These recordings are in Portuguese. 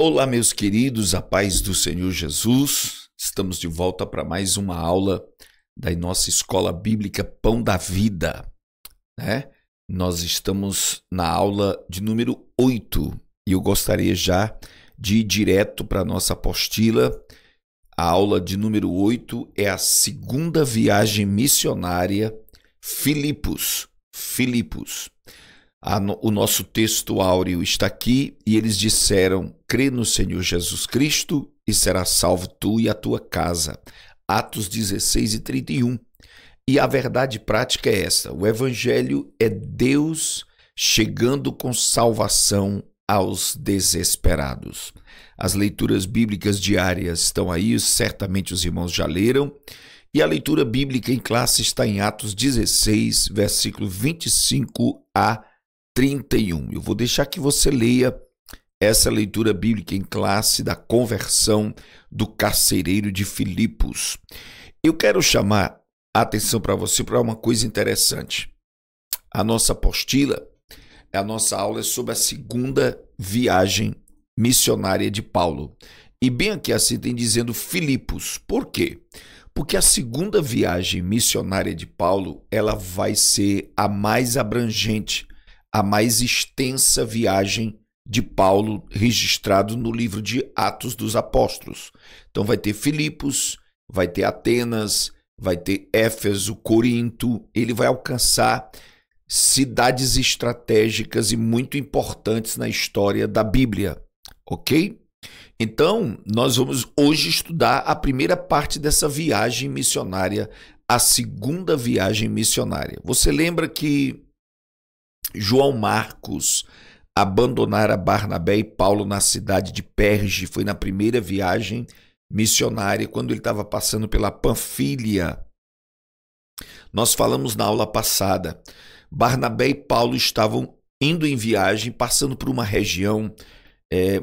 Olá, meus queridos, a paz do Senhor Jesus. Estamos de volta para mais uma aula da nossa escola bíblica Pão da Vida, né? Nós estamos na aula de número 8 e eu gostaria já de ir direto para a nossa apostila. A aula de número 8 é a segunda viagem missionária Filipos. O nosso texto áureo está aqui e eles disseram: crê no Senhor Jesus Cristo e serás salvo tu e a tua casa. Atos 16 e 31. E a verdade prática é essa: o evangelho é Deus chegando com salvação aos desesperados. As leituras bíblicas diárias estão aí, certamente os irmãos já leram. E a leitura bíblica em classe está em Atos 16, versículo 25 a 31. Eu vou deixar que você leia essa leitura bíblica em classe da conversão do carcereiro de Filipos. Eu quero chamar a atenção para você para uma coisa interessante. A nossa apostila, a nossa aula é sobre a segunda viagem missionária de Paulo. E bem aqui assim tem dizendo Filipos. Por quê? Porque a segunda viagem missionária de Paulo, ela vai ser a mais abrangente, a mais extensa viagem de Paulo registrado no livro de Atos dos Apóstolos. Então vai ter Filipos, vai ter Atenas, vai ter Éfeso, Corinto. Ele vai alcançar cidades estratégicas e muito importantes na história da Bíblia, ok? Então, nós vamos hoje estudar a primeira parte dessa viagem missionária, a segunda viagem missionária. Você lembra que João Marcos abandonara Barnabé e Paulo na cidade de Perge? Foi na primeira viagem missionária, quando ele estava passando pela Panfília. Nós falamos na aula passada, Barnabé e Paulo estavam indo em viagem, passando por uma região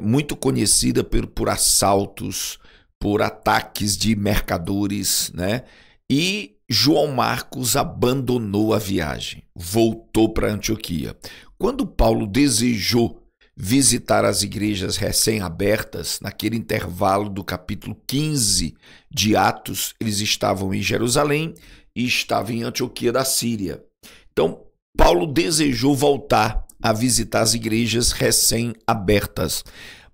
muito conhecida por assaltos, por ataques de mercadores, né? E João Marcos abandonou a viagem, voltou para Antioquia. Quando Paulo desejou visitar as igrejas recém-abertas, naquele intervalo do capítulo 15 de Atos, eles estavam em Jerusalém e estavam em Antioquia da Síria. Então, Paulo desejou voltar a visitar as igrejas recém-abertas.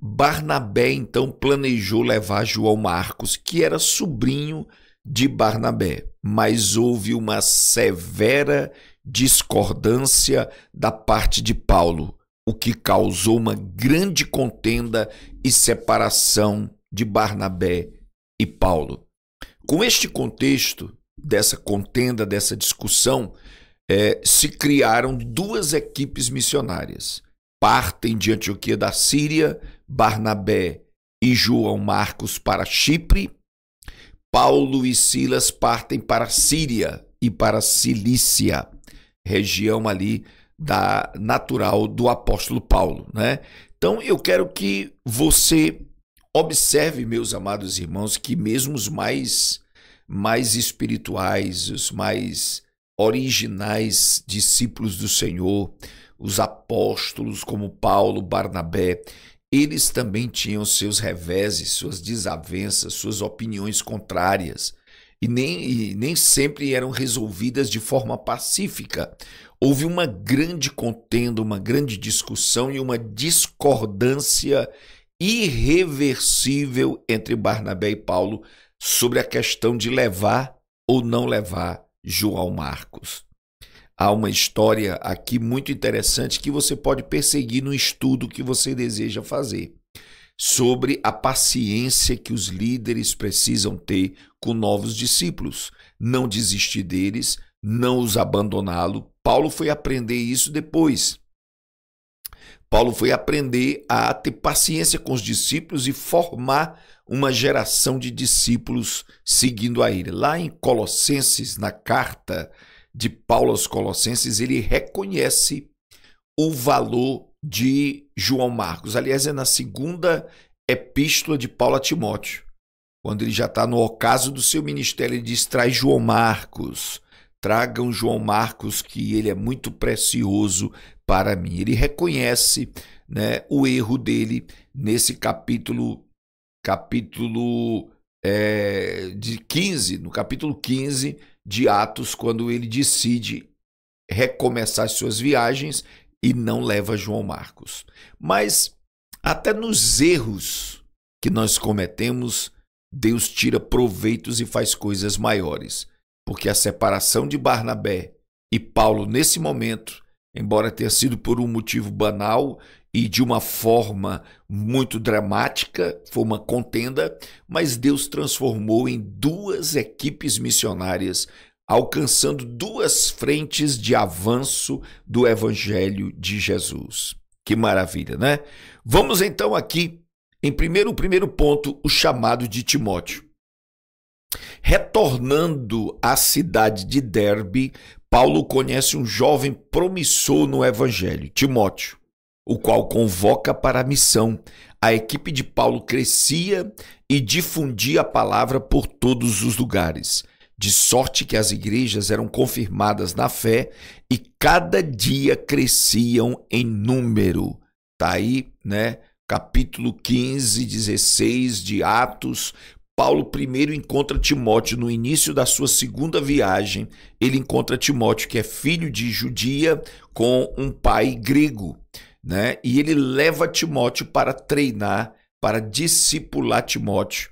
Barnabé, então, planejou levar João Marcos, que era sobrinho de Barnabé, mas houve uma severa discordância da parte de Paulo, o que causou uma grande contenda e separação de Barnabé e Paulo. Com este contexto, dessa contenda, dessa discussão, se criaram duas equipes missionárias. Partem de Antioquia da Síria, Barnabé e João Marcos para Chipre. Paulo e Silas partem para a Síria e para a Cilícia, região ali natural do apóstolo Paulo, né? Então eu quero que você observe, meus amados irmãos, que mesmo os mais espirituais, os mais originais discípulos do Senhor, os apóstolos como Paulo, Barnabé, eles também tinham seus reveses, suas desavenças, suas opiniões contrárias e nem sempre eram resolvidas de forma pacífica. Houve uma grande contenda, uma grande discussão e uma discordância irreversível entre Barnabé e Paulo sobre a questão de levar ou não levar João Marcos. Há uma história aqui muito interessante que você pode perseguir no estudo que você deseja fazer, sobre a paciência que os líderes precisam ter com novos discípulos, não desistir deles, não os abandoná-lo. Paulo foi aprender isso depois. Paulo foi aprender a ter paciência com os discípulos e formar uma geração de discípulos seguindo a ele. Lá em Colossenses, na carta de Paulo aos Colossenses, ele reconhece o valor de João Marcos. Aliás, é na segunda epístola de Paulo a Timóteo, quando ele já está no ocaso do seu ministério, ele diz: traz João Marcos, tragam João Marcos, que ele é muito precioso para mim. Ele reconhece né, o erro dele nesse capítulo de 15, no capítulo 15 de Atos, quando ele decide recomeçar as suas viagens e não leva João Marcos. Mas até nos erros que nós cometemos, Deus tira proveitos e faz coisas maiores. Porque a separação de Barnabé e Paulo nesse momento, embora tenha sido por um motivo banal e de uma forma muito dramática, foi uma contenda, mas Deus transformou em duas equipes missionárias, alcançando duas frentes de avanço do Evangelho de Jesus. Que maravilha, né? Vamos então aqui, o primeiro ponto, o chamado de Timóteo. Retornando à cidade de Derbe, Paulo conhece um jovem promissor no Evangelho, Timóteo, o qual convoca para a missão. A equipe de Paulo crescia e difundia a palavra por todos os lugares, de sorte que as igrejas eram confirmadas na fé e cada dia cresciam em número. Está aí, né? Capítulo 15, 16 de Atos. Paulo primeiro encontra Timóteo no início da sua segunda viagem. Ele encontra Timóteo, que é filho de judia, com um pai grego, né? E ele leva Timóteo para treinar, para discipular Timóteo.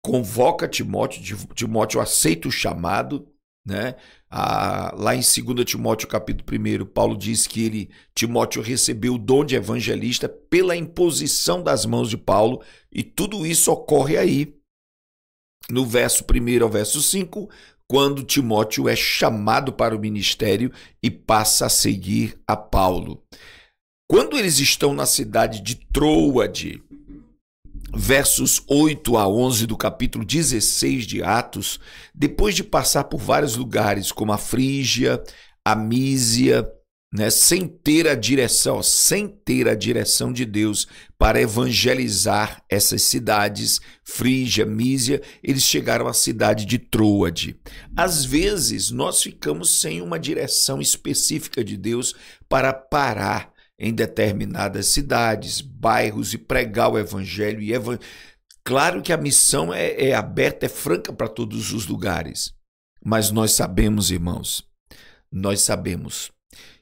Convoca Timóteo, Timóteo aceita o chamado, né? Lá em 2 Timóteo capítulo 1, Paulo diz que Timóteo recebeu o dom de evangelista pela imposição das mãos de Paulo, e tudo isso ocorre aí no verso 1 ao verso 5, quando Timóteo é chamado para o ministério e passa a seguir a Paulo. Quando eles estão na cidade de Troade, versos 8 a 11 do capítulo 16 de Atos, depois de passar por vários lugares, como a Frígia, a Mísia, né, sem ter a direção de Deus para evangelizar essas cidades, Frígia, Mísia, eles chegaram à cidade de Troade. Às vezes, nós ficamos sem uma direção específica de Deus para parar em determinadas cidades, bairros e pregar o evangelho. Claro que a missão é aberta, é franca para todos os lugares, mas nós sabemos, irmãos,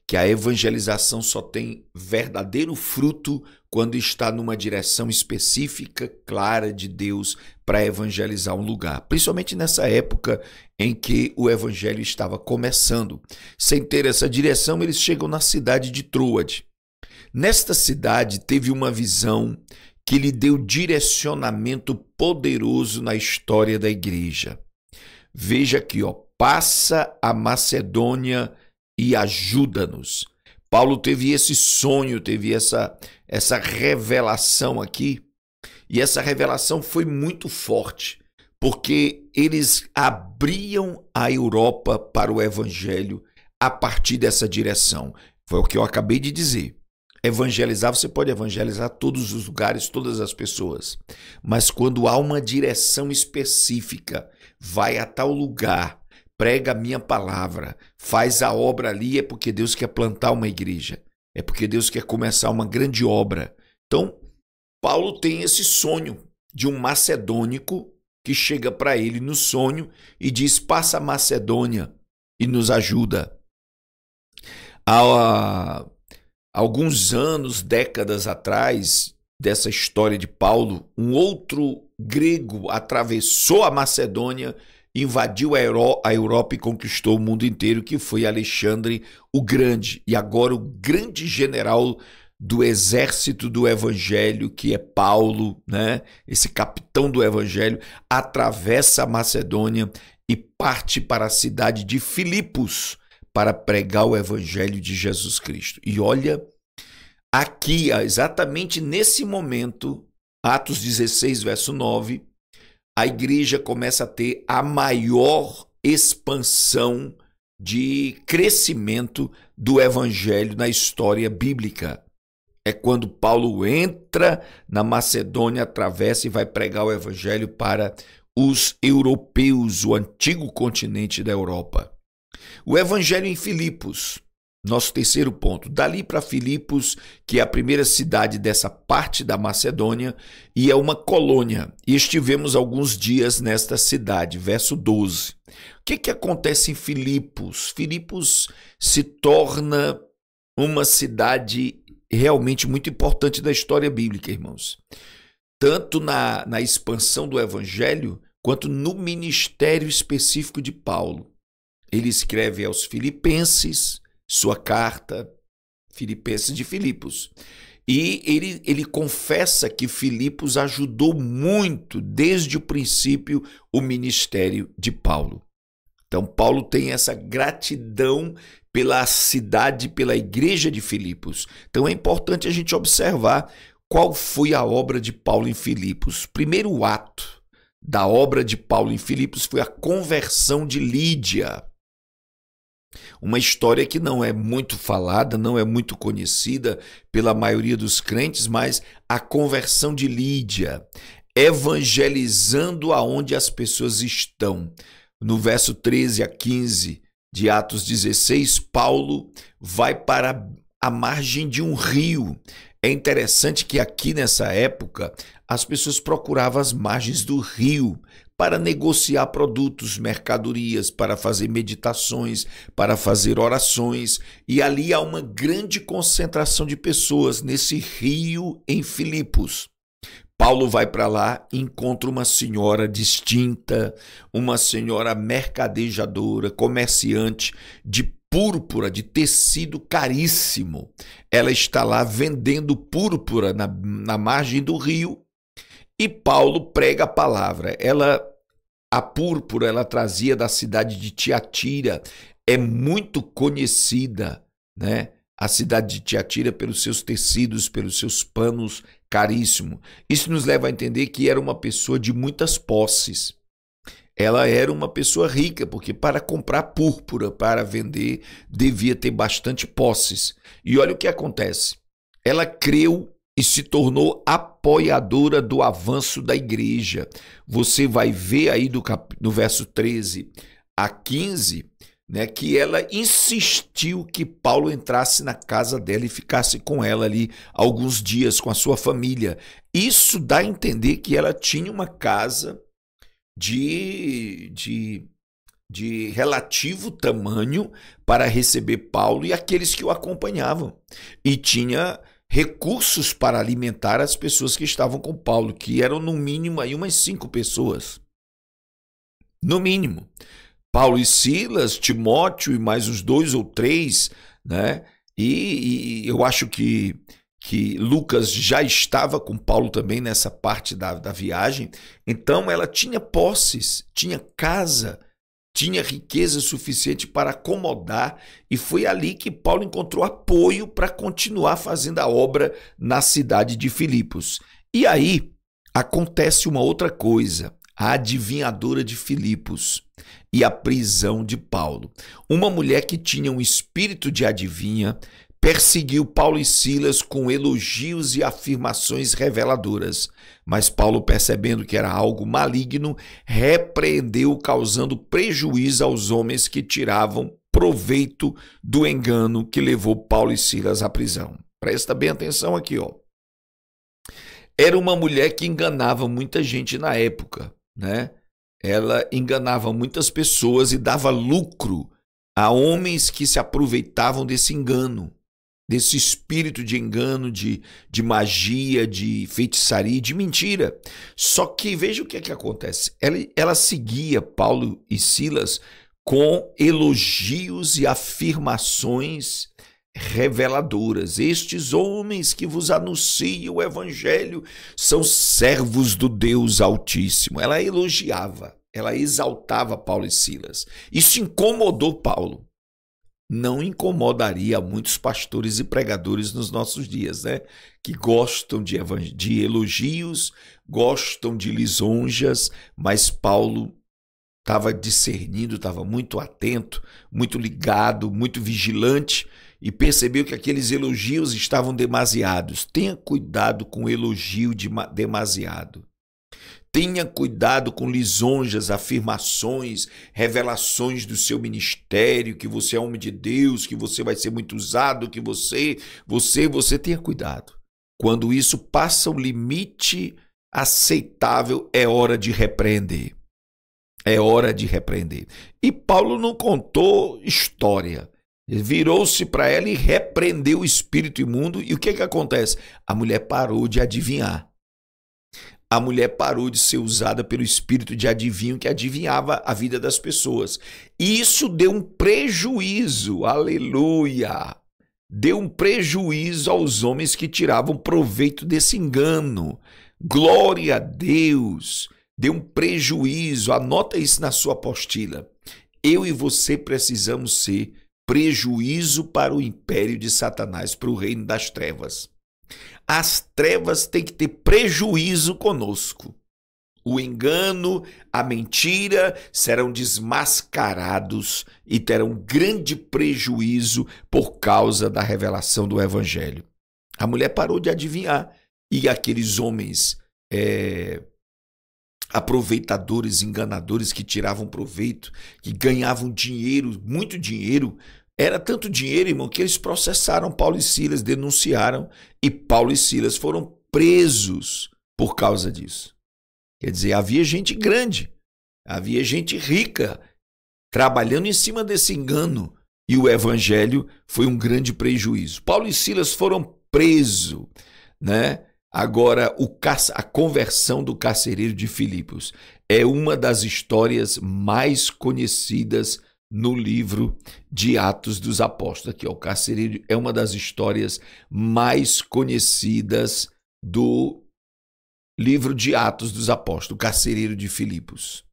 que a evangelização só tem verdadeiro fruto quando está numa direção específica, clara de Deus para evangelizar um lugar. Principalmente nessa época em que o evangelho estava começando. Sem ter essa direção, eles chegam na cidade de Troade. Nesta cidade teve uma visão que lhe deu direcionamento poderoso na história da igreja. Veja aqui, passa a Macedônia e ajuda-nos. Paulo teve esse sonho, teve essa revelação aqui, e essa revelação foi muito forte, porque eles abriam a Europa para o evangelho a partir dessa direção. Foi o que eu acabei de dizer. Evangelizar, você pode evangelizar todos os lugares, todas as pessoas, mas quando há uma direção específica, vai a tal lugar, prega a minha palavra, faz a obra ali, é porque Deus quer plantar uma igreja, é porque Deus quer começar uma grande obra. Então, Paulo tem esse sonho de um macedônico que chega para ele no sonho e diz: passa a Macedônia e nos ajuda. Há alguns anos, décadas atrás dessa história de Paulo, um outro grego atravessou a Macedônia, invadiu a Europa e conquistou o mundo inteiro, que foi Alexandre o Grande. E agora o grande general do exército do evangelho, que é Paulo, né? Esse capitão do evangelho, atravessa a Macedônia e parte para a cidade de Filipos para pregar o evangelho de Jesus Cristo. E olha, aqui, exatamente nesse momento, Atos 16, verso 9, a igreja começa a ter a maior expansão de crescimento do evangelho na história bíblica. É quando Paulo entra na Macedônia, atravessa e vai pregar o evangelho para os europeus, o antigo continente da Europa. O evangelho em Filipos Nosso terceiro ponto, dali para Filipos, que é a primeira cidade dessa parte da Macedônia, e é uma colônia, e estivemos alguns dias nesta cidade, verso 12. O que acontece em Filipos? Filipos se torna uma cidade realmente muito importante da história bíblica, irmãos. Tanto na expansão do evangelho, quanto no ministério específico de Paulo. Ele escreve aos Filipenses, sua carta, Filipenses de Filipos. E ele confessa que Filipos ajudou muito, desde o princípio, o ministério de Paulo. Então, Paulo tem essa gratidão pela cidade, pela igreja de Filipos. Então, é importante a gente observar qual foi a obra de Paulo em Filipos. O primeiro ato da obra de Paulo em Filipos foi a conversão de Lídia. Uma história que não é muito falada, não é muito conhecida pela maioria dos crentes, mas a conversão de Lídia, evangelizando aonde as pessoas estão. No verso 13 a 15 de Atos 16, Paulo vai para a margem de um rio. É interessante que aqui nessa época as pessoas procuravam as margens do rio para negociar produtos, mercadorias, para fazer meditações, para fazer orações. E ali há uma grande concentração de pessoas nesse rio em Filipos. Paulo vai para lá e encontra uma senhora distinta, uma senhora mercadejadora, comerciante de púrpura, de tecido caríssimo. Ela está lá vendendo púrpura na margem do rio e Paulo prega a palavra. A púrpura ela trazia da cidade de Tiatira, é muito conhecida, né? A cidade de Tiatira pelos seus tecidos, pelos seus panos caríssimos. Isso nos leva a entender que era uma pessoa de muitas posses. Ela era uma pessoa rica, porque para comprar púrpura, para vender, devia ter bastante posses. E olha o que acontece. Ela creu e se tornou apoiadora do avanço da igreja. Você vai ver aí no verso 13 a 15, né, que ela insistiu que Paulo entrasse na casa dela e ficasse com ela ali alguns dias com a sua família. Isso dá a entender que ela tinha uma casa de relativo tamanho para receber Paulo e aqueles que o acompanhavam. E tinha recursos para alimentar as pessoas que estavam com Paulo, que eram no mínimo aí umas 5 pessoas. No mínimo. Paulo e Silas, Timóteo e mais uns 2 ou 3, né? E eu acho que Lucas já estava com Paulo também nessa parte da viagem. Então ela tinha posses, tinha casa, tinha riqueza suficiente para acomodar, e foi ali que Paulo encontrou apoio para continuar fazendo a obra na cidade de Filipos. E aí acontece uma outra coisa, a adivinhadora de Filipos e a prisão de Paulo. Uma mulher que tinha um espírito de adivinha perseguiu Paulo e Silas com elogios e afirmações reveladoras. Mas Paulo, percebendo que era algo maligno, repreendeu, causando prejuízo aos homens que tiravam proveito do engano que levou Paulo e Silas à prisão. Presta bem atenção aqui, ó. Era uma mulher que enganava muita gente na época, né? Ela enganava muitas pessoas e dava lucro a homens que se aproveitavam desse engano, desse espírito de engano, de magia, de feitiçaria, de mentira. Só que veja o que é que acontece. Ela seguia Paulo e Silas com elogios e afirmações reveladoras. Estes homens que vos anunciam o evangelho são servos do Deus Altíssimo. Ela elogiava, ela exaltava Paulo e Silas. Isso incomodou Paulo. Não incomodaria muitos pastores e pregadores nos nossos dias, né? Que gostam de elogios, gostam de lisonjas, mas Paulo estava discernindo, estava muito atento, muito ligado, muito vigilante e percebeu que aqueles elogios estavam demasiados. Tenha cuidado com o elogio demasiado. Tenha cuidado com lisonjas, afirmações, revelações do seu ministério, que você é homem de Deus, que você vai ser muito usado, que você tenha cuidado. Quando isso passa o limite aceitável, é hora de repreender. É hora de repreender. E Paulo não contou história. Ele virou-se para ela e repreendeu o espírito imundo. E o que acontece? A mulher parou de adivinhar. A mulher parou de ser usada pelo espírito de adivinho que adivinhava a vida das pessoas. E isso deu um prejuízo, aleluia! Deu um prejuízo aos homens que tiravam proveito desse engano. Glória a Deus! Deu um prejuízo, anota isso na sua apostila. Eu e você precisamos ser prejuízo para o império de Satanás, para o reino das trevas. As trevas têm que ter prejuízo conosco. O engano, a mentira serão desmascarados e terão grande prejuízo por causa da revelação do evangelho. A mulher parou de adivinhar e aqueles homens aproveitadores, enganadores que tiravam proveito, que ganhavam dinheiro, muito dinheiro. Era tanto dinheiro, irmão, que eles processaram Paulo e Silas, denunciaram, e Paulo e Silas foram presos por causa disso. Quer dizer, havia gente grande, havia gente rica, trabalhando em cima desse engano, e o evangelho foi um grande prejuízo. Paulo e Silas foram presos, né? Agora, a conversão do carcereiro de Filipos é uma das histórias mais conhecidas no livro de Atos dos Apóstolos. Aqui, ó, o carcereiro é uma das histórias mais conhecidas do livro de Atos dos Apóstolos, o carcereiro de Filipos.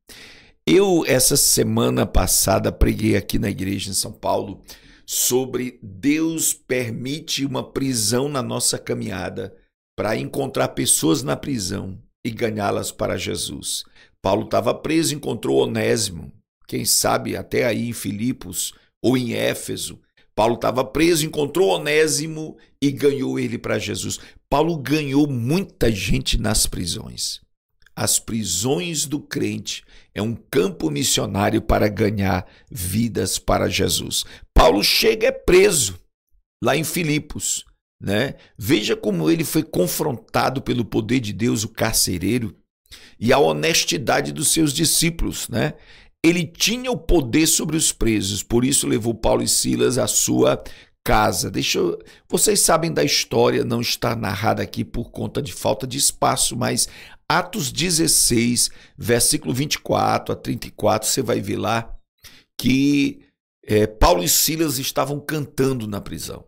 Eu, essa semana passada, preguei aqui na igreja em São Paulo sobre Deus permite uma prisão na nossa caminhada para encontrar pessoas na prisão e ganhá-las para Jesus. Paulo estava preso, encontrou Onésimo, quem sabe até aí em Filipos ou em Éfeso. Paulo estava preso, encontrou Onésimo e ganhou ele para Jesus. Paulo ganhou muita gente nas prisões. As prisões do crente é um campo missionário para ganhar vidas para Jesus. Paulo chega preso lá em Filipos, né? Veja como ele foi confrontado pelo poder de Deus, o carcereiro, e a honestidade dos seus discípulos, né? Ele tinha o poder sobre os presos, por isso levou Paulo e Silas à sua casa. Vocês sabem da história, não está narrada aqui por conta de falta de espaço, mas Atos 16, versículo 24 a 34, você vai ver lá que Paulo e Silas estavam cantando na prisão.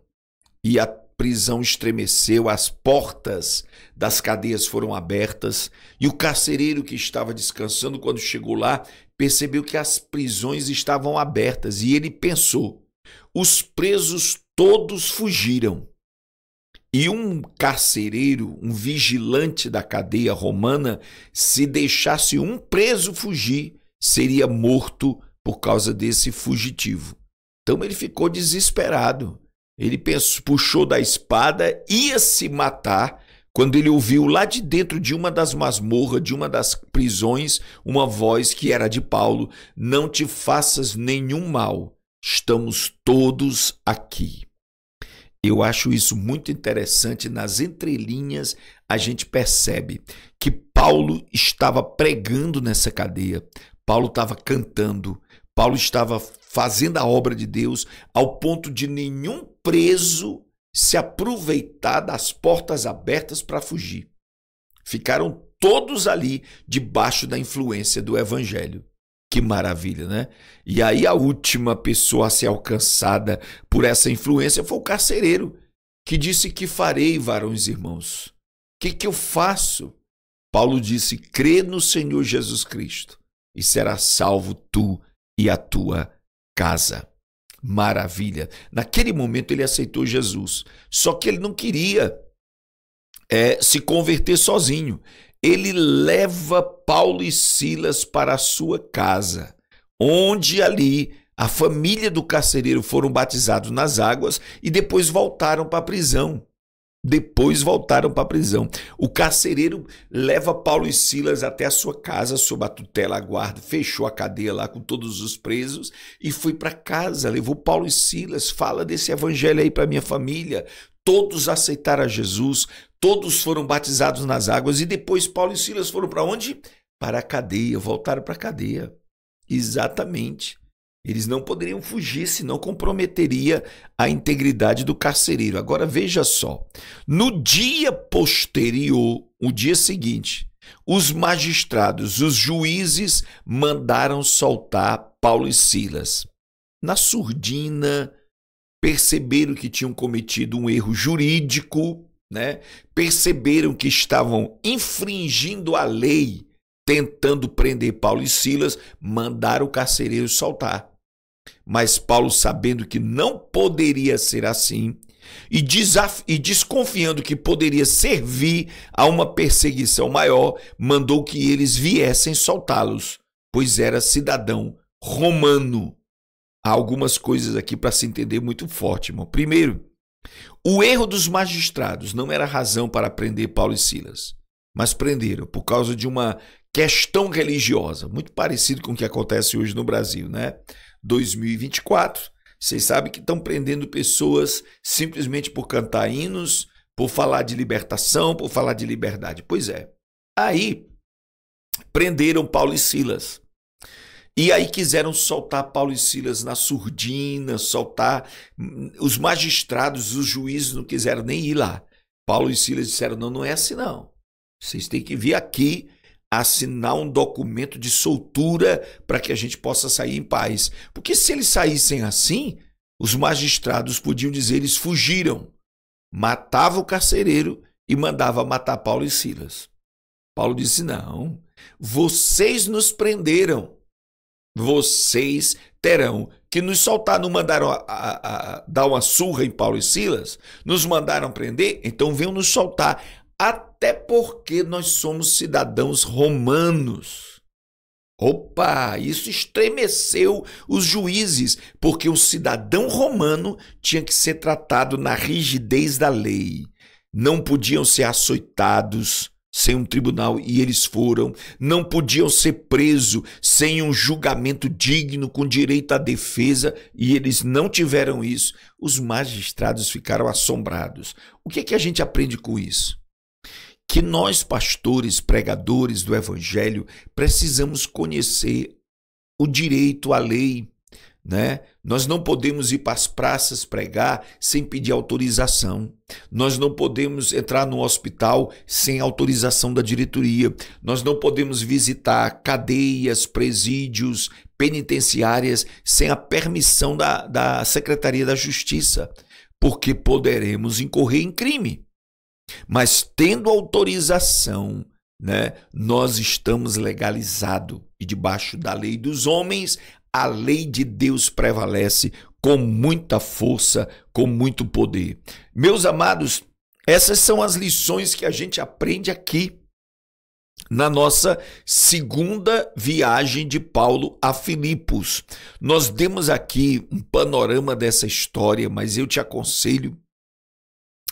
E a prisão estremeceu, as portas das cadeias foram abertas e o carcereiro que estava descansando, quando chegou lá, percebeu que as prisões estavam abertas e ele pensou: os presos todos fugiram. E um carcereiro, um vigilante da cadeia romana, se deixasse um preso fugir, seria morto por causa desse fugitivo. Então ele ficou desesperado. Ele puxou da espada, ia se matar, quando ele ouviu lá de dentro de uma das masmorras, de uma das prisões, uma voz que era de Paulo: não te faças nenhum mal, estamos todos aqui. Eu acho isso muito interessante. Nas entrelinhas a gente percebe que Paulo estava pregando nessa cadeia, Paulo estava cantando, Paulo estava fazendo a obra de Deus, ao ponto de nenhum preso se aproveitar das portas abertas para fugir. Ficaram todos ali debaixo da influência do evangelho. Que maravilha, né? E aí a última pessoa a ser alcançada por essa influência foi o carcereiro, que disse: que farei, varões e irmãos? O que eu faço? Paulo disse: crê no Senhor Jesus Cristo e será salvo tu e a tua casa. Maravilha. Naquele momento ele aceitou Jesus, só que ele não queria se converter sozinho. Ele leva Paulo e Silas para a sua casa, onde ali a família do carcereiro foram batizados nas águas e depois voltaram para a prisão. Depois voltaram para a prisão. O carcereiro leva Paulo e Silas até a sua casa, sob a tutela, a guarda, fechou a cadeia lá com todos os presos e foi para casa. Levou Paulo e Silas, fala desse evangelho aí para minha família. Todos aceitaram a Jesus, todos foram batizados nas águas e depois Paulo e Silas foram para onde? Para a cadeia, voltaram para a cadeia. Exatamente. Eles não poderiam fugir, senão comprometeria a integridade do carcereiro. Agora veja só, no dia posterior, o dia seguinte, os magistrados, os juízes mandaram soltar Paulo e Silas. Na surdina, perceberam que tinham cometido um erro jurídico, né? Perceberam que estavam infringindo a lei, tentando prender Paulo e Silas, mandaram o carcereiro soltar. Mas Paulo, sabendo que não poderia ser assim, e desconfiando que poderia servir a uma perseguição maior, mandou que eles viessem soltá-los, pois era cidadão romano. Há algumas coisas aqui para se entender muito forte, irmão. Primeiro, o erro dos magistrados não era razão para prender Paulo e Silas, mas prenderam por causa de uma questão religiosa, muito parecido com o que acontece hoje no Brasil, né? 2024, vocês sabem que estão prendendo pessoas simplesmente por cantar hinos, por falar de libertação, por falar de liberdade. Pois é. Aí prenderam Paulo e Silas. E aí quiseram soltar Paulo e Silas na surdina, soltar. Os magistrados, os juízes não quiseram nem ir lá. Paulo e Silas disseram, não, não é assim não. Vocês têm que vir aqui assinar um documento de soltura para que a gente possa sair em paz. Porque se eles saíssem assim, os magistrados podiam dizer eles fugiram. Matava o carcereiro e mandava matar Paulo e Silas. Paulo disse, não, vocês nos prenderam. Vocês terão que nos soltar. Não mandaram dar uma surra em Paulo e Silas? Nos mandaram prender? Então venham nos soltar. Até porque nós somos cidadãos romanos. Opa, isso estremeceu os juízes, porque o cidadão romano tinha que ser tratado na rigidez da lei. Não podiam ser açoitados sem um tribunal, e eles foram. Não podiam ser presos sem um julgamento digno, com direito à defesa, e eles não tiveram isso. Os magistrados ficaram assombrados. O que é que a gente aprende com isso? Que nós, pastores, pregadores do evangelho, precisamos conhecer o direito à lei, né? Nós não podemos ir para as praças pregar sem pedir autorização. Nós não podemos entrar no hospital sem autorização da diretoria. Nós não podemos visitar cadeias, presídios, penitenciárias sem a permissão da Secretaria da Justiça, porque poderemos incorrer em crime. Mas tendo autorização, né, nós estamos legalizados e debaixo da lei dos homens, a lei de Deus prevalece com muita força, com muito poder. Meus amados, essas são as lições que a gente aprende aqui na nossa segunda viagem de Paulo a Filipos. Nós demos aqui um panorama dessa história, mas eu te aconselho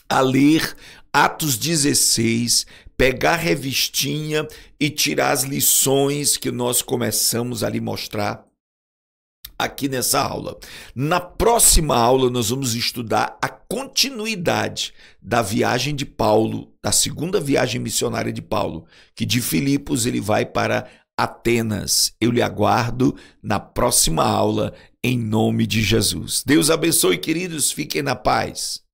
a ler Atos 16, pegar a revistinha e tirar as lições que nós começamos a lhe mostrar aqui nessa aula. Na próxima aula nós vamos estudar a continuidade da viagem de Paulo, da segunda viagem missionária de Paulo, que de Filipos ele vai para Atenas. Eu lhe aguardo na próxima aula, em nome de Jesus. Deus abençoe, queridos, fiquem na paz.